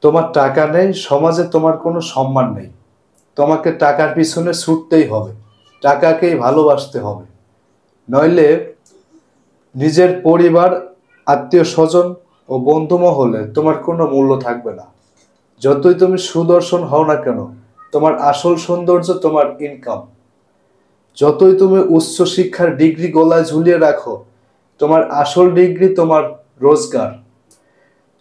তোমার টাকা নেই, সমাজে তোমার কোনো সম্মান নেই। তোমাকে টাকার পিছনে ছুটতেই হবে, টাকাকেই ভালোবাসতে হবে। নইলে নিজের পরিবার, আত্মীয় স্বজন ও বন্ধু মহলে তোমার কোনো মূল্য থাকবে না। যতই তুমি সুদর্শন হও না কেন, তোমার আসল সৌন্দর্য তোমার ইনকাম। যতই তুমি উচ্চ শিক্ষার ডিগ্রি গলায় ঝুলিয়ে রাখো, তোমার আসল ডিগ্রি তোমার রোজগার।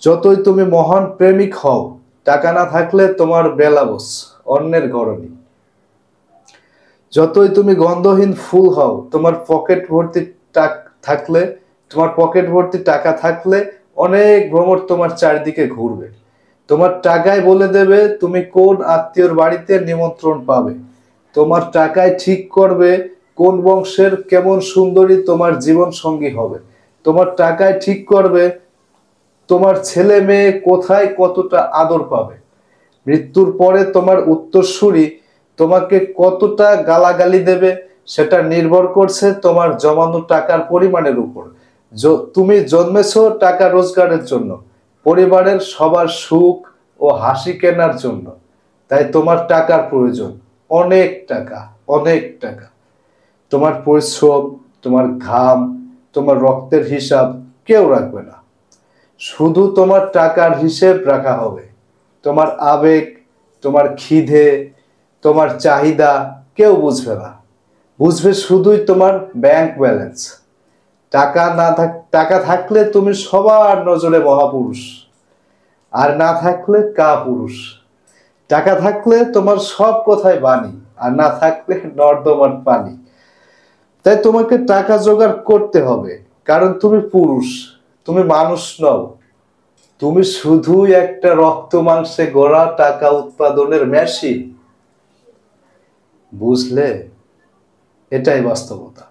যতই তুমি মহান প্রেমিক হও, টাকা না থাকলে তোমার বেলাবস, অন্যের ঘরণী। যতই তুমি গন্ধহীন ফুল হও, তোমার পকেট ভর্তি থাকলে, তোমার পকেট ভর্তি টাকা থাকলে অনেক ভ্রমর তোমার চারিদিকে ঘুরবে। তোমার টাকায় বলে দেবে তুমি কোন আত্মীয়র বাড়িতে নিমন্ত্রণ পাবে। তোমার টাকায় ঠিক করবে কোন বংশের কেমন সুন্দরী তোমার জীবন সঙ্গী হবে। তোমার টাকায় ঠিক করবে তোমার ছেলে মেয়ে কোথায় কতটা আদর পাবে। মৃত্যুর পরে তোমার উত্তরসূরি তোমাকে কতটা গালাগালি দেবে, সেটা নির্ভর করছে তোমার জমানো টাকার পরিমাণের উপর। তুমি জন্মেছো টাকা রোজগারের জন্য, পরিবারের সবার সুখ ও হাসি কেনার জন্য। তাই তোমার টাকার প্রয়োজন, অনেক টাকা, অনেক টাকা। তোমার পরিশ্রম, তোমার ঘাম, তোমার রক্তের হিসাব কেউ রাখবে না। শুধু তোমার টাকার হিসেব রাখা হবে। তোমার আবেগ, তোমার খিদে, তোমার চাহিদা কেউ বুঝবে না। বুঝবে শুধুই তোমার ব্যাংক ব্যালেন্স। টাকা থাকলে তুমি সবার নজরে মহাপুরুষ, আর না থাকলে কাপুরুষ। টাকা থাকলে তোমার সব কথাই বাণী, আর না থাকলে নর্দমার পানি। তাই তোমাকে টাকা জোগাড় করতে হবে, কারণ তুমি পুরুষ, তুমি মানুষ নও। তুমি শুধুই একটা রক্ত মাংসে গড়া টাকা উৎপাদনের মেশিন। বুঝলে? এটাই বাস্তবতা।